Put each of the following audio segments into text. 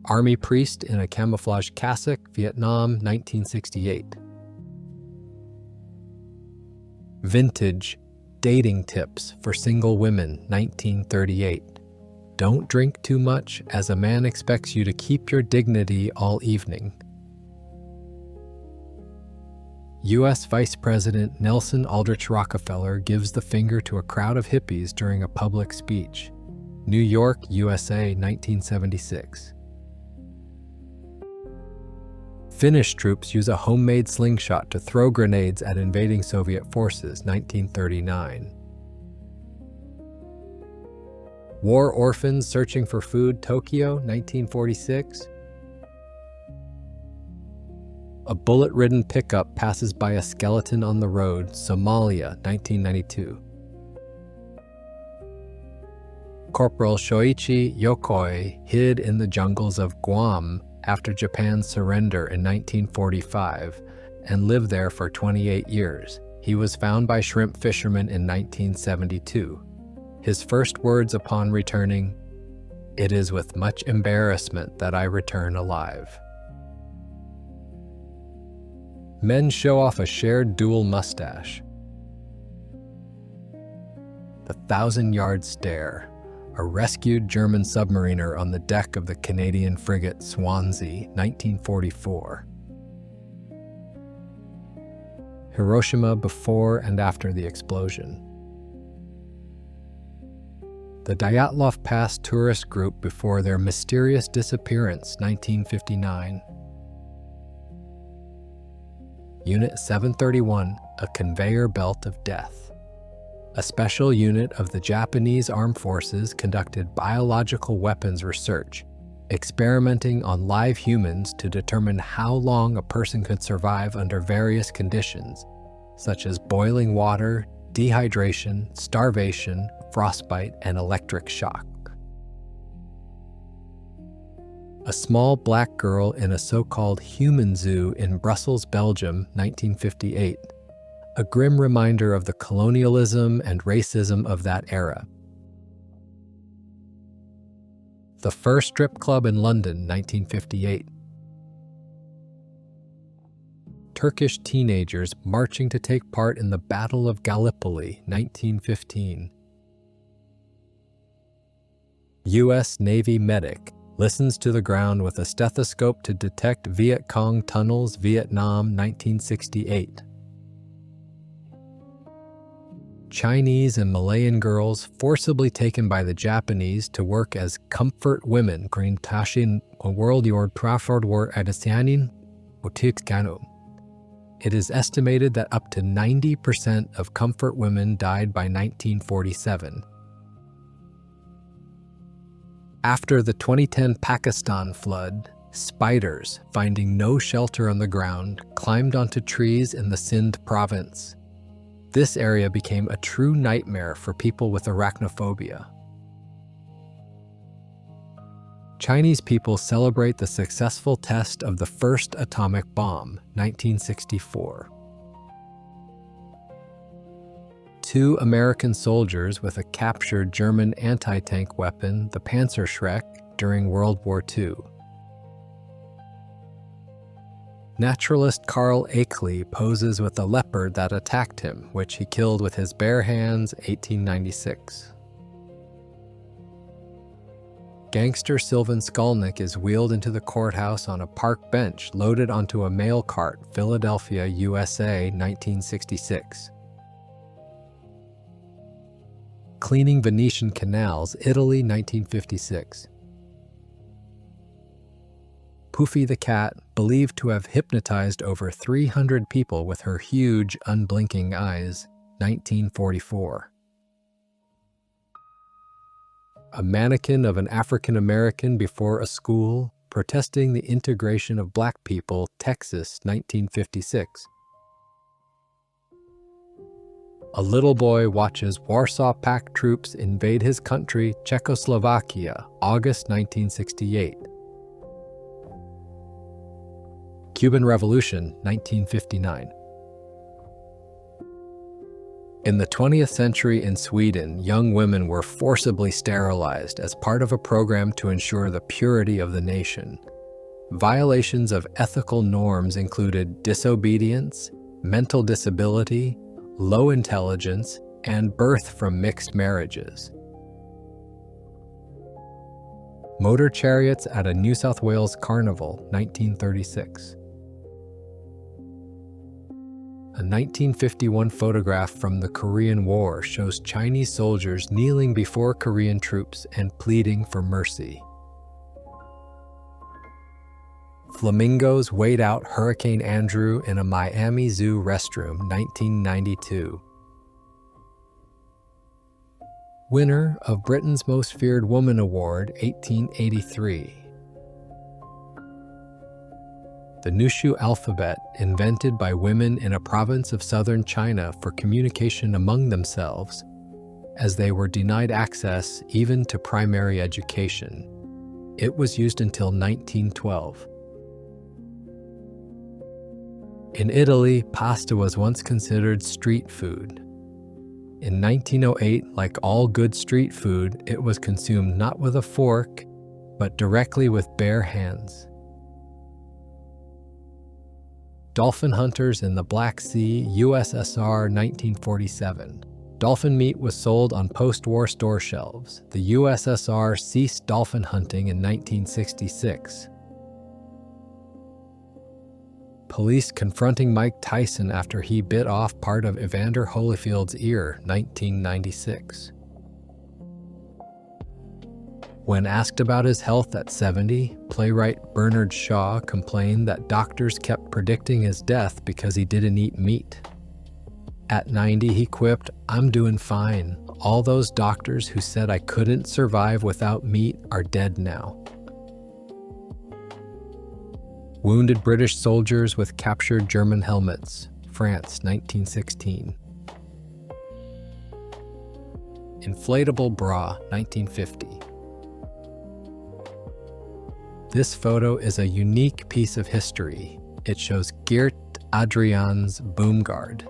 Army priest in a camouflage cassock, Vietnam, 1968. Vintage dating tips for single women, 1938. Don't drink too much, as a man expects you to keep your dignity all evening. U.S. Vice President Nelson Aldrich Rockefeller gives the finger to a crowd of hippies during a public speech. New York, USA, 1976. Finnish troops use a homemade slingshot to throw grenades at invading Soviet forces, 1939. War orphans searching for food, Tokyo, 1946. A bullet-ridden pickup passes by a skeleton on the road, Somalia, 1992. Corporal Shoichi Yokoi hid in the jungles of Guam after Japan's surrender in 1945 and lived there for 28 years. He was found by shrimp fishermen in 1972. His first words upon returning, "It is with much embarrassment that I return alive." Men show off a shared dual mustache. The 1,000-yard stare. A rescued German submariner on the deck of the Canadian frigate Swansea, 1944. Hiroshima before and after the explosion. The Dyatlov Pass tourist group before their mysterious disappearance, 1959. Unit 731, a conveyor belt of death. A special unit of the Japanese Armed Forces conducted biological weapons research, experimenting on live humans to determine how long a person could survive under various conditions, such as boiling water, dehydration, starvation, frostbite, and electric shock. A small black girl in a so-called human zoo in Brussels, Belgium, 1958. A grim reminder of the colonialism and racism of that era. The first strip club in London, 1958. Turkish teenagers marching to take part in the Battle of Gallipoli, 1915. U.S. Navy medic listens to the ground with a stethoscope to detect Viet Cong tunnels, Vietnam, 1968. Chinese and Malayan girls forcibly taken by the Japanese to work as comfort women during Tashin World War War Adasianin Utikganu. It is estimated that up to 90% of comfort women died by 1947. After the 2010 Pakistan flood, spiders, finding no shelter on the ground, climbed onto trees in the Sindh province. This area became a true nightmare for people with arachnophobia. Chinese people celebrate the successful test of the first atomic bomb, 1964. 2 American soldiers with a captured German anti-tank weapon, the Panzerschreck, during World War II. Naturalist Carl Akeley poses with a leopard that attacked him, which he killed with his bare hands, 1896. Gangster Sylvan Skolnick is wheeled into the courthouse on a park bench loaded onto a mail cart, Philadelphia, USA, 1966. Cleaning Venetian canals, Italy, 1956. Poofy the cat, believed to have hypnotized over 300 people with her huge, unblinking eyes, 1944. A mannequin of an African American before a school, protesting the integration of black people, Texas, 1956. A little boy watches Warsaw Pact troops invade his country, Czechoslovakia, August 1968. Cuban Revolution, 1959. In the 20th century in Sweden, young women were forcibly sterilized as part of a program to ensure the purity of the nation. Violations of ethical norms included disobedience, mental disability, low intelligence, and birth from mixed marriages. Motor chariots at a New South Wales carnival, 1936. A 1951 photograph from the Korean War shows Chinese soldiers kneeling before Korean troops and pleading for mercy. Flamingos wait out Hurricane Andrew in a Miami Zoo restroom, 1992. Winner of Britain's Most Feared Woman Award, 1883. The Nushu alphabet, invented by women in a province of southern China for communication among themselves, as they were denied access even to primary education. It was used until 1912. In Italy, pasta was once considered street food. In 1908, like all good street food, it was consumed not with a fork, but directly with bare hands. Dolphin hunters in the Black Sea, USSR, 1947. Dolphin meat was sold on post-war store shelves. The USSR ceased dolphin hunting in 1966. Police confronting Mike Tyson after he bit off part of Evander Holyfield's ear, 1996. When asked about his health at 70, playwright Bernard Shaw complained that doctors kept predicting his death because he didn't eat meat. At 90, he quipped, "I'm doing fine. All those doctors who said I couldn't survive without meat are dead now." Wounded British soldiers with captured German helmets, France, 1916. Inflatable bra, 1950. This photo is a unique piece of history. It shows Geert Adriaens Boomgaard,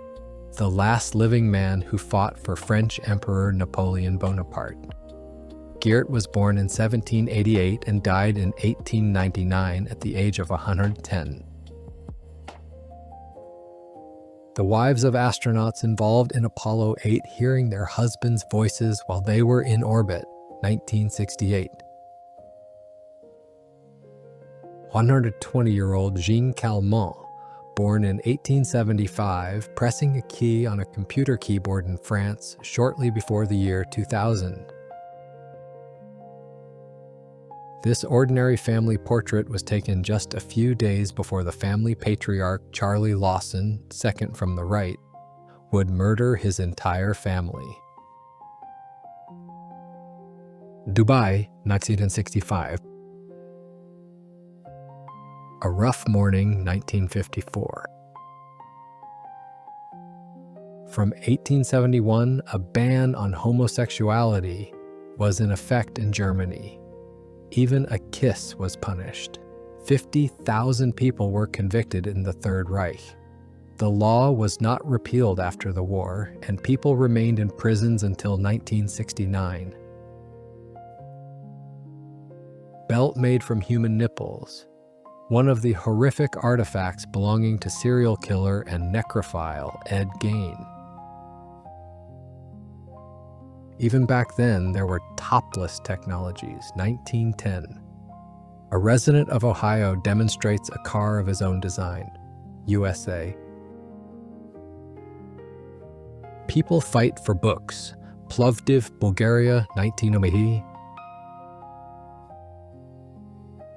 the last living man who fought for French Emperor Napoleon Bonaparte. Geert was born in 1788 and died in 1899 at the age of 110. The wives of astronauts involved in Apollo 8 hearing their husbands' voices while they were in orbit, 1968. 120-year-old Jean Calment, born in 1875, pressing a key on a computer keyboard in France shortly before the year 2000. This ordinary family portrait was taken just a few days before the family patriarch Charlie Lawson, second from the right, would murder his entire family. Dubai, 1965. A Rough Morning, 1954. From 1871, a ban on homosexuality was in effect in Germany. Even a kiss was punished. 50,000 people were convicted in the Third Reich. The law was not repealed after the war, and people remained in prisons until 1969. Belt made from human nipples. One of the horrific artifacts belonging to serial killer and necrophile Ed Gein. Even back then, there were topless technologies, 1910. A resident of Ohio demonstrates a car of his own design, USA. People fight for books, Plovdiv, Bulgaria, 1908.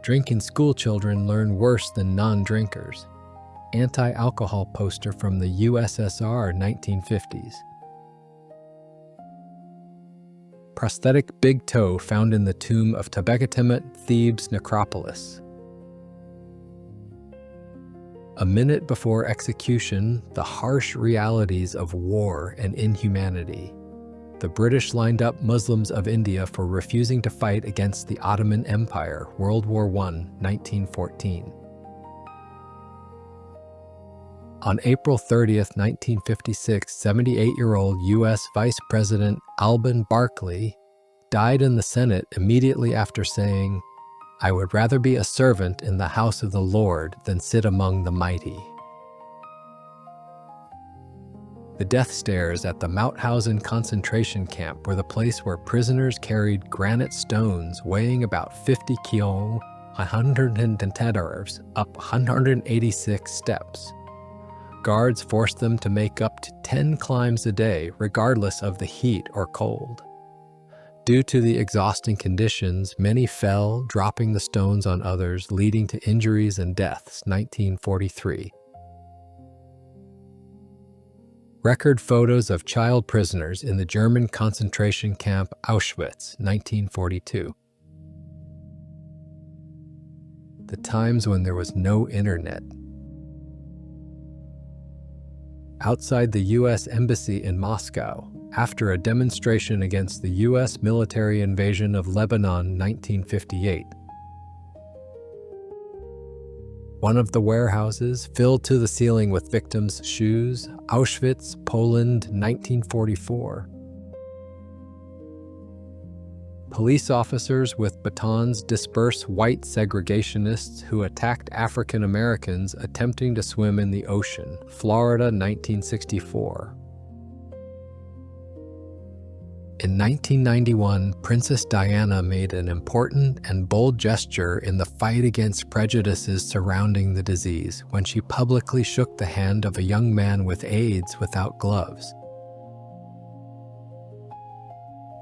Drinking school children learn worse than non-drinkers. Anti-alcohol poster from the USSR, 1950s. Prosthetic big toe found in the tomb of Tabekatimut, Thebes necropolis. A minute before execution, the harsh realities of war and inhumanity. The British lined up Muslims of India for refusing to fight against the Ottoman Empire, World War I, 1914. On April 30th, 1956, 78-year-old U.S. Vice President Alben Barkley died in the Senate immediately after saying, "I would rather be a servant in the house of the Lord than sit among the mighty." The death stairs at the Mauthausen concentration camp were the place where prisoners carried granite stones weighing about 50 kilo, 110 up 186 steps. Guards forced them to make up to 10 climbs a day, regardless of the heat or cold. Due to the exhausting conditions, many fell, dropping the stones on others, leading to injuries and deaths. 1943. Record photos of child prisoners in the German concentration camp Auschwitz, 1942. The times when there was no internet. Outside the U.S. Embassy in Moscow, after a demonstration against the U.S. military invasion of Lebanon, 1958. One of the warehouses filled to the ceiling with victims' shoes, Auschwitz, Poland, 1944. Police officers with batons disperse white segregationists who attacked African Americans attempting to swim in the ocean, Florida, 1964. In 1991, Princess Diana made an important and bold gesture in the fight against prejudices surrounding the disease when she publicly shook the hand of a young man with AIDS without gloves.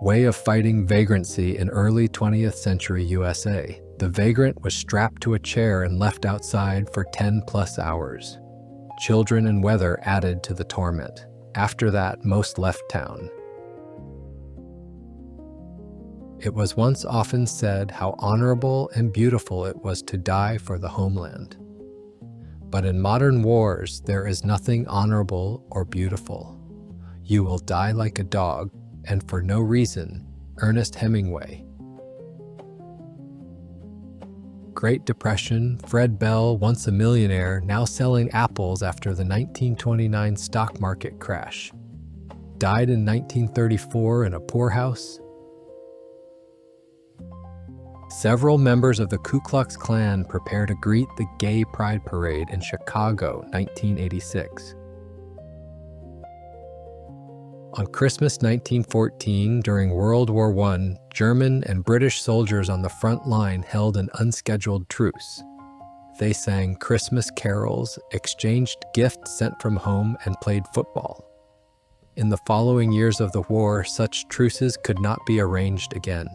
Way of fighting vagrancy in early 20th century USA. The vagrant was strapped to a chair and left outside for 10+ hours. Children and weather added to the torment. After that, most left town. It was once often said how honorable and beautiful it was to die for the homeland. But in modern wars, there is nothing honorable or beautiful. You will die like a dog, and for no reason. Ernest Hemingway. Great Depression. Fred Bell, once a millionaire, now selling apples after the 1929 stock market crash. Died in 1934 in a poorhouse. Several members of the Ku Klux Klan prepare to greet the Gay Pride Parade in Chicago, 1986. On Christmas 1914, during World War I, German and British soldiers on the front line held an unscheduled truce. They sang Christmas carols, exchanged gifts sent from home, and played football. In the following years of the war, such truces could not be arranged again.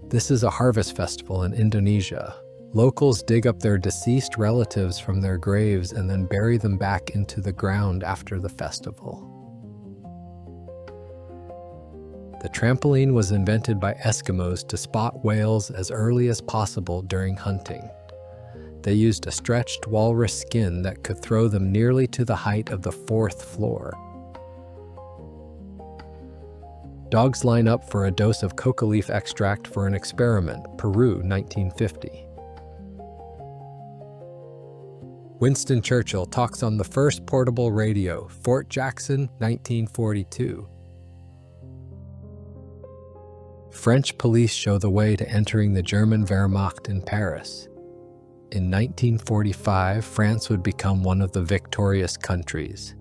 This is a harvest festival in Indonesia. Locals dig up their deceased relatives from their graves and then bury them back into the ground after the festival. The trampoline was invented by Eskimos to spot whales as early as possible during hunting. They used a stretched walrus skin that could throw them nearly to the height of the 4th floor. Dogs line up for a dose of coca leaf extract for an experiment, Peru, 1950. Winston Churchill talks on the first portable radio, Fort Jackson, 1942. French police show the way to entering the German Wehrmacht in Paris. In 1945, France would become one of the victorious countries.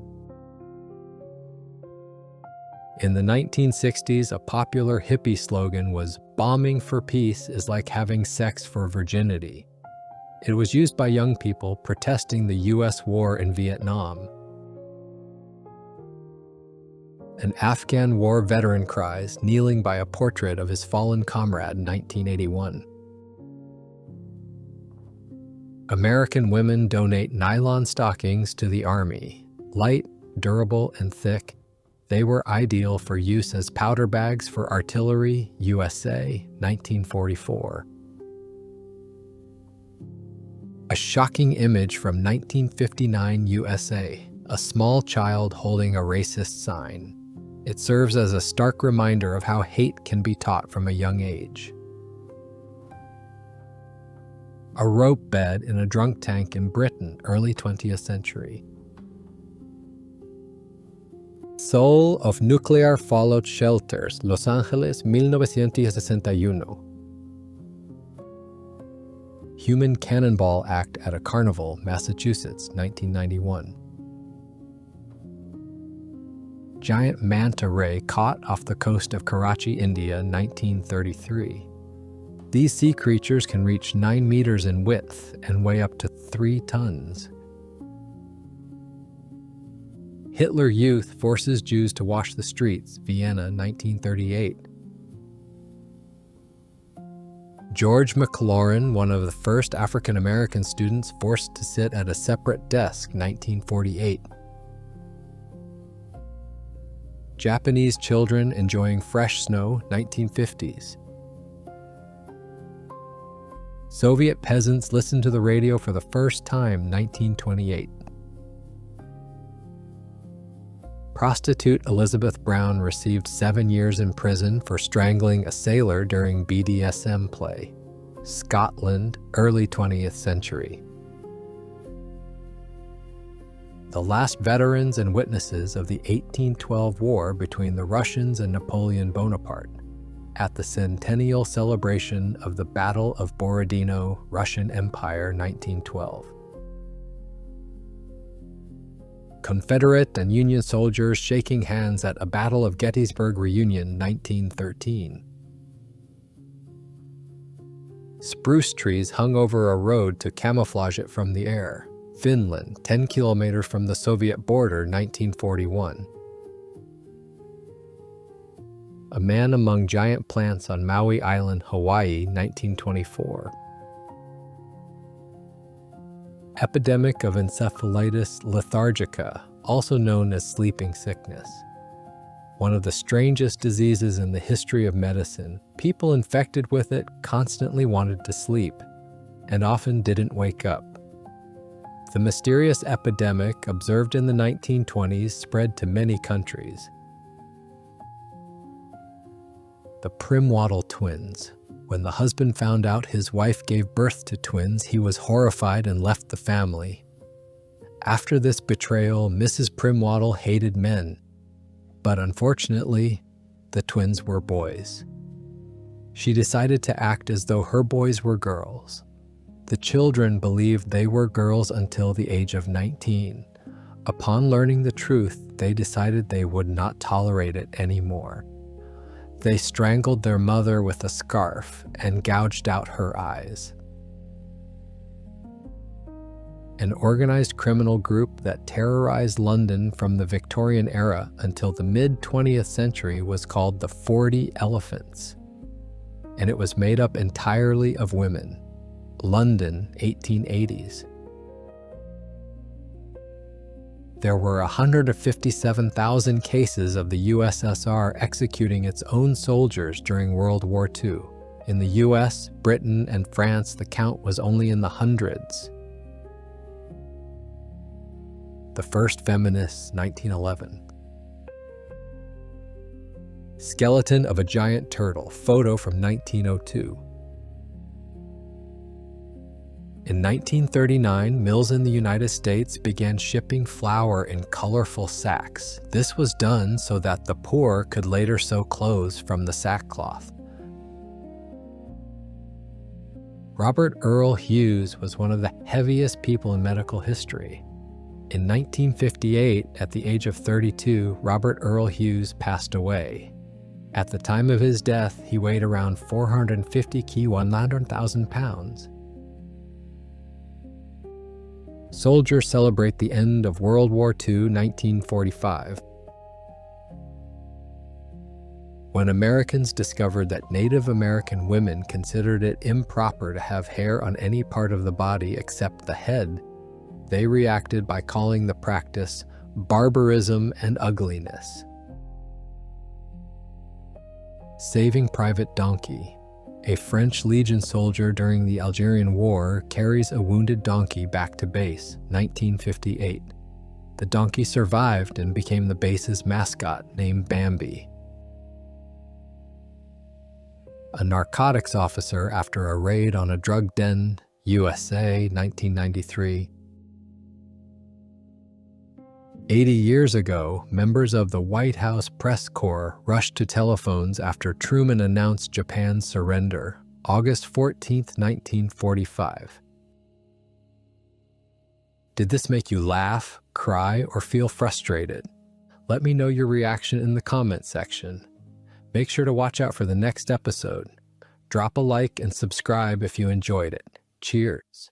In the 1960s, a popular hippie slogan was, "Bombing for peace is like having sex for virginity." It was used by young people protesting the U.S. war in Vietnam. An Afghan war veteran cries, kneeling by a portrait of his fallen comrade in 1981. American women donate nylon stockings to the Army. Light, durable, and thick, they were ideal for use as powder bags for artillery, USA, 1944. A shocking image from 1959 USA, a small child holding a racist sign. It serves as a stark reminder of how hate can be taught from a young age. a rope bed in a drunk tank in Britain, early 20th century. Soul of Nuclear Fallout Shelters, Los Angeles, 1961. Human Cannonball Act at a Carnival, Massachusetts, 1991. Giant manta ray caught off the coast of Karachi, India, 1933. These sea creatures can reach 9 meters in width and weigh up to 3 tons. Hitler Youth forces Jews to wash the streets, Vienna, 1938. George McLaurin, one of the first African-American students forced to sit at a separate desk, 1948. Japanese children enjoying fresh snow, 1950s. Soviet peasants listened to the radio for the first time, 1928. Prostitute Elizabeth Brown received 7 years in prison for strangling a sailor during BDSM play. Scotland, early 20th century. The last veterans and witnesses of the 1812 war between the Russians and Napoleon Bonaparte at the centennial celebration of the Battle of Borodino, Russian Empire, 1912. Confederate and Union soldiers shaking hands at a Battle of Gettysburg reunion, 1913. Spruce trees hung over a road to camouflage it from the air. Finland, 10 kilometers from the Soviet border, 1941. A man among giant plants on Maui Island, Hawaii, 1924. Epidemic of encephalitis lethargica, also known as sleeping sickness. One of the strangest diseases in the history of medicine. People infected with it constantly wanted to sleep and often didn't wake up. The mysterious epidemic, observed in the 1920s, spread to many countries. The Primwaddle twins. When the husband found out his wife gave birth to twins, he was horrified and left the family. After this betrayal, Mrs. Primwaddle hated men, but unfortunately, the twins were boys. She decided to act as though her boys were girls. The children believed they were girls until the age of 19. Upon learning the truth, they decided they would not tolerate it anymore. They strangled their mother with a scarf and gouged out her eyes. An organized criminal group that terrorized London from the Victorian era until the mid-20th century was called the 40 Elephants, and it was made up entirely of women. London, 1880s. There were 157,000 cases of the USSR executing its own soldiers during World War II. In the US, Britain, and France, the count was only in the hundreds. The first feminists, 1911. Skeleton of a giant turtle, photo from 1902. In 1939, mills in the United States began shipping flour in colorful sacks. This was done so that the poor could later sew clothes from the sackcloth. Robert Earl Hughes was one of the heaviest people in medical history. In 1958, at the age of 32, Robert Earl Hughes passed away. At the time of his death, he weighed around 450 kg, 100,000 pounds. Soldiers celebrate the end of World War II, 1945. When Americans discovered that Native American women considered it improper to have hair on any part of the body except the head, they reacted by calling the practice barbarism and ugliness. Saving Private Donkey. A French Legion soldier during the Algerian War carries a wounded donkey back to base, 1958. The donkey survived and became the base's mascot, named Bambi. A narcotics officer, after a raid on a drug den, USA, 1993. 80 years ago, members of the White House press corps rushed to telephones after Truman announced Japan's surrender, August 14, 1945. Did this make you laugh, cry, or feel frustrated? Let me know your reaction in the comment section. Make sure to watch out for the next episode. Drop a like and subscribe if you enjoyed it. Cheers.